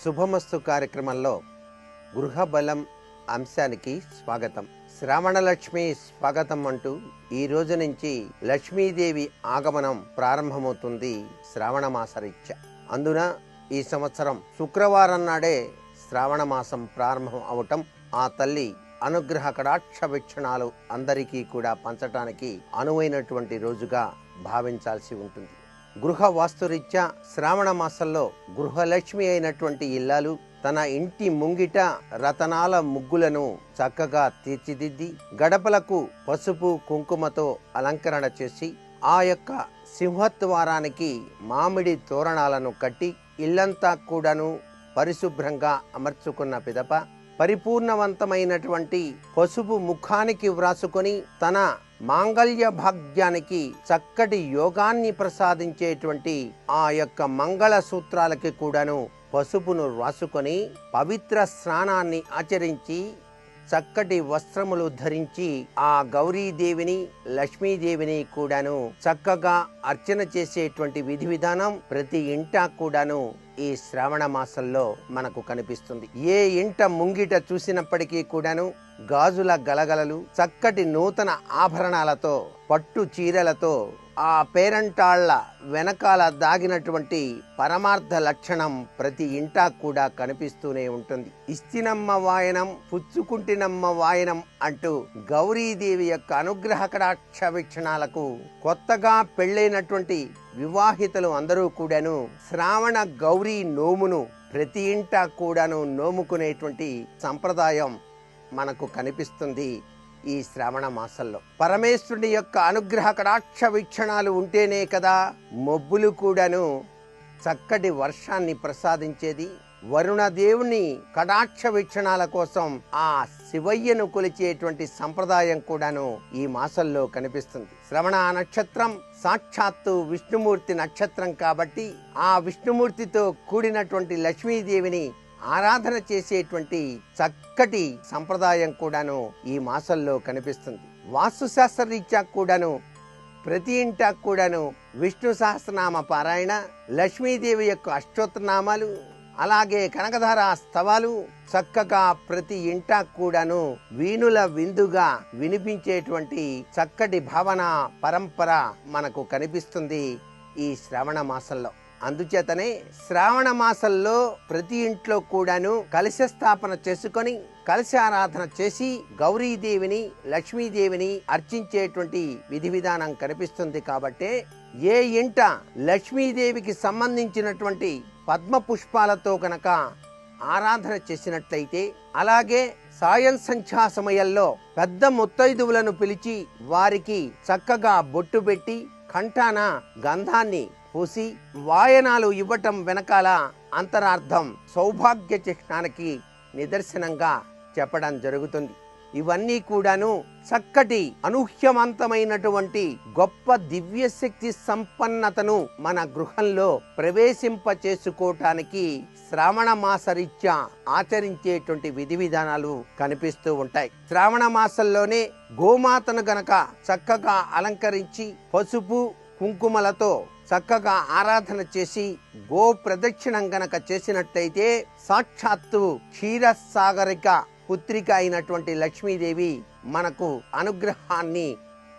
శుభమస్తు కార్యక్రమంలో గృహ బలం అంశానికి స్వాగతం. శ్రావణలక్ష్మి స్వాగతం అంటూ ఈ రోజు నుంచి లక్ష్మీదేవి ఆగమనం ప్రారంభమవుతుంది శ్రావణ మాసరీత్యా. అందున ఈ సంవత్సరం శుక్రవారం నాడే శ్రావణ మాసం ప్రారంభం అవటం, ఆ తల్లి అనుగ్రహ కటాక్ష వీక్షణాలు అందరికీ కూడా పంచటానికి అనువైనటువంటి రోజుగా భావించాల్సి ఉంటుంది. గృహ వాస్తురీత్యా శ్రావణ మాసంలో గృహలక్ష్మి అయినటువంటి ఇల్లాలు తన ఇంటి ముంగిట రతనాల ముగ్గులను చక్కగా తీర్చిదిద్ది గడపలకు పసుపు కుంకుమతో అలంకరణ చేసి ఆ యొక్క సింహద్వారానికి మామిడి తోరణాలను కట్టి ఇల్లంతా కూడాను పరిశుభ్రంగా అమర్చుకున్న పిదప పరిపూర్ణవంతమైనటువంటి పసుపు ముఖానికి వ్రాసుకొని తన మాంగళ్య భాగ్యానికి చక్కటి యోగాన్ని ప్రసాదించేటువంటి ఆ యొక్క మంగళ సూత్రాలకి కూడాను పసుపును రాసుకొని పవిత్ర స్నానాన్ని ఆచరించి చక్కటి వస్త్రములు ధరించి ఆ గౌరీదేవిని లక్ష్మీదేవిని కూడాను చక్కగా అర్చన చేసేటువంటి విధి విధానం ప్రతి ఇంటా కూడాను ఈ శ్రావణ మాసంలో మనకు కనిపిస్తుంది. ఏ ఇంట ముంగిట చూసినప్పటికీ కూడాను గాజుల గలగలలు, చక్కటి నూతన ఆభరణాలతో, పట్టు చీరలతో ఆ పేరంటాళ్ల వెనకాల దాగినటువంటి పరమార్థ లక్షణం ప్రతి ఇంటా కూడా కనిపిస్తూనే ఉంటుంది. ఇస్తినమ్మ వాయనం పుచ్చుకుంటినమ్మ వాయనం అంటూ గౌరీదేవి యొక్క అనుగ్రహ కటాక్ష వీక్షణాలకు కొత్తగా పెళ్ళైనటువంటి వివాహితులు అందరూ కూడాను శ్రావణ గౌరీ నోమును ప్రతి ఇంటా కూడాను నోముకునేటువంటి సంప్రదాయం మనకు కనిపిస్తుంది. ఈ శ్రావణ మాసంలో పరమేశ్వరుని యొక్క అనుగ్రహ కటాక్ష వీక్షణాలు ఉంటేనే కదా మబ్బులు కూడాను చక్కటి వర్షాన్ని ప్రసాదించేది. వరుణదేవుని కటాక్ష వీక్షణాల కోసం ఆ శివయ్యను కొలిచేటువంటి సంప్రదాయం కూడాను ఈ మాసంలో కనిపిస్తుంది. శ్రవణ నక్షత్రం సాక్షాత్తు విష్ణుమూర్తి నక్షత్రం కాబట్టి ఆ విష్ణుమూర్తితో కూడినటువంటి లక్ష్మీదేవిని ఆరాధన చేసేటువంటి చక్కటి సంప్రదాయం కూడాను ఈ మాసంలో కనిపిస్తుంది. వాస్తుశాస్త్ర రీత్యా కూడాను ప్రతి ఇంటా కూడాను విష్ణు సహస్రనామ పారాయణ, లక్ష్మీదేవి యొక్క అష్టోత్తరనామాలు, అలాగే కనకధార స్తవాలు చక్కగా ప్రతి ఇంటా కూడాను వీణుల విందుగా వినిపించేటువంటి చక్కటి భావన పరంపర మనకు కనిపిస్తుంది ఈ శ్రావణ మాసంలో. అందుచేతనే శ్రావణ మాసంలో ప్రతి ఇంట్లో కూడాను కలశ స్థాపన చేసుకొని కలశారాధన చేసి గౌరీదేవిని లక్ష్మీదేవిని అర్చించేటువంటి విధి విధానం కనిపిస్తుంది. కాబట్టే ఏ ఇంట లక్ష్మీదేవికి సంబంధించినటువంటి పద్మ పుష్పాలతో కనుక ఆరాధన చేసినట్లయితే, అలాగే సాయం సంధ్యా సమయంలో పెద్ద ముత్తైదువులను పిలిచి వారికి చక్కగా బొట్టు పెట్టి కంఠాన గంధాన్ని పూసి వాయనాలు ఇవ్వటం వెనకాల అంతరార్థం సౌభాగ్య చిహ్నానికి నిదర్శనంగా చెప్పడం జరుగుతుంది. ఇవన్నీ కూడాను చక్కటి అనూహ్యవంతమైనటువంటి గొప్ప దివ్యశక్తి సంపన్నతను మన గృహంలో ప్రవేశింప చేసుకోవటానికి శ్రావణ మాసరీత్యా ఆచరించేటువంటి విధి విధానాలు కనిపిస్తూ ఉంటాయి. శ్రావణ మాసంలోనే గోమాతను గనక చక్కగా అలంకరించి పసుపు కుంకుమలతో చక్కగా ఆరాధన చేసి గో ప్రదక్షిణం గనక చేసినట్లయితే సాక్షాత్తు క్షీరసాగరిక పుత్రిక అయినటువంటి లక్ష్మీదేవి మనకు అనుగ్రహాన్ని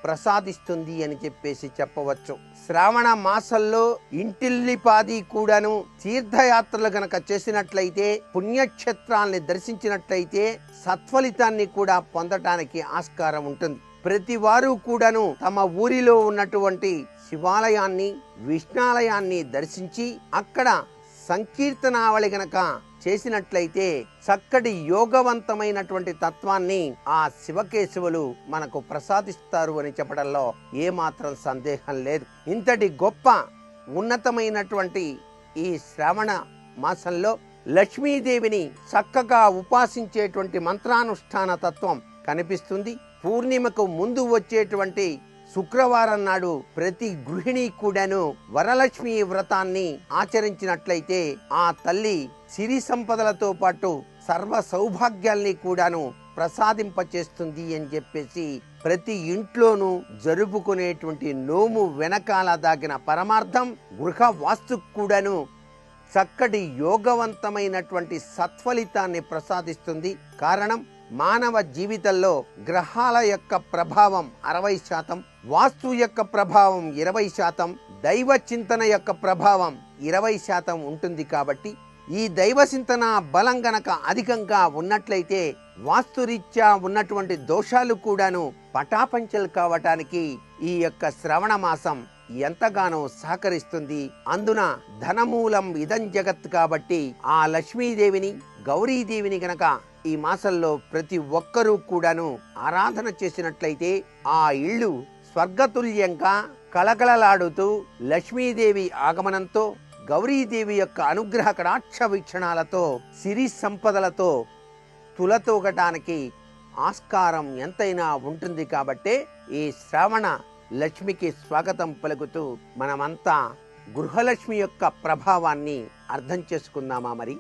ప్రసాదిస్తుంది అని చెప్పేసి చెప్పవచ్చు. శ్రావణ మాసంలో ఇంటిల్లిపాది కూడాను తీర్థయాత్రలు గనక చేసినట్లయితే, పుణ్యక్షేత్రాల్ని దర్శించినట్లయితే సత్ఫలితాన్ని కూడా పొందటానికి ఆస్కారం ఉంటుంది. ప్రతి వారు కూడాను తమ ఊరిలో ఉన్నటువంటి శివాలయాన్ని విష్ణాలయాన్ని దర్శించి అక్కడ సంకీర్తనావళి గనక చేసినట్లయితే చక్కటి యోగవంతమైనటువంటి తత్వాన్ని ఆ శివకేశవులు మనకు ప్రసాదిస్తారు అని చెప్పడంలో ఏమాత్రం సందేహం లేదు. ఇంతటి గొప్ప ఉన్నతమైనటువంటి ఈ శ్రావణ మాసంలో లక్ష్మీదేవిని చక్కగా ఉపాసించేటువంటి మంత్రానుష్ఠాన తత్వం కనిపిస్తుంది. పూర్ణిమకు ముందు వచ్చేటువంటి శుక్రవారం నాడు ప్రతి గృహిణి కూడాను వరలక్ష్మి వ్రతాన్ని ఆచరించినట్లయితే ఆ తల్లి సిరి సంపదలతో పాటు సర్వ సౌభాగ్యాల్ని కూడాను ప్రసాదింపచేస్తుంది అని చెప్పేసి ప్రతి ఇంట్లోనూ జరుపుకునేటువంటి నోము వెనకాల దాగిన పరమార్థం గృహ వాస్తు కూడాను చక్కటి యోగవంతమైనటువంటి సత్ఫలితాన్ని ప్రసాదిస్తుంది. కారణం, మానవ జీవితంలో గ్రహాల యొక్క ప్రభావం 60%, వాస్తు యొక్క ప్రభావం 20%, దైవ చింతన యొక్క ప్రభావం 20% ఉంటుంది. కాబట్టి ఈ దైవ చింతన బలం గనక అధికంగా ఉన్నట్లయితే వాస్తురీత్యా ఉన్నటువంటి దోషాలు కూడాను పటాపంచలు కావటానికి ఈ యొక్క శ్రవణ మాసం ఎంతగానో సహకరిస్తుంది. అందున ధనమూలం ఇదం జగత్ కాబట్టి ఆ లక్ష్మీదేవిని, గౌరీదేవిని గనక ఈ మాసంలో ప్రతి ఒక్కరూ కూడాను ఆరాధన చేసినట్లయితే ఆ ఇల్లు స్వర్గతుల్యంగా కళకళలాడుతూ లక్ష్మీదేవి ఆగమనంతో, గౌరీదేవి యొక్క అనుగ్రహ కటాక్ష వీక్షణాలతో, సిరి సంపదలతో తులతూగటానికి ఆస్కారం ఎంతైనా ఉంటుంది. కాబట్టే ఈ శ్రావణ లక్ష్మికి స్వాగతం పలుకుతూ మనమంతా గృహలక్ష్మి యొక్క ప్రభావాన్ని అర్థం చేసుకుందామా మరి.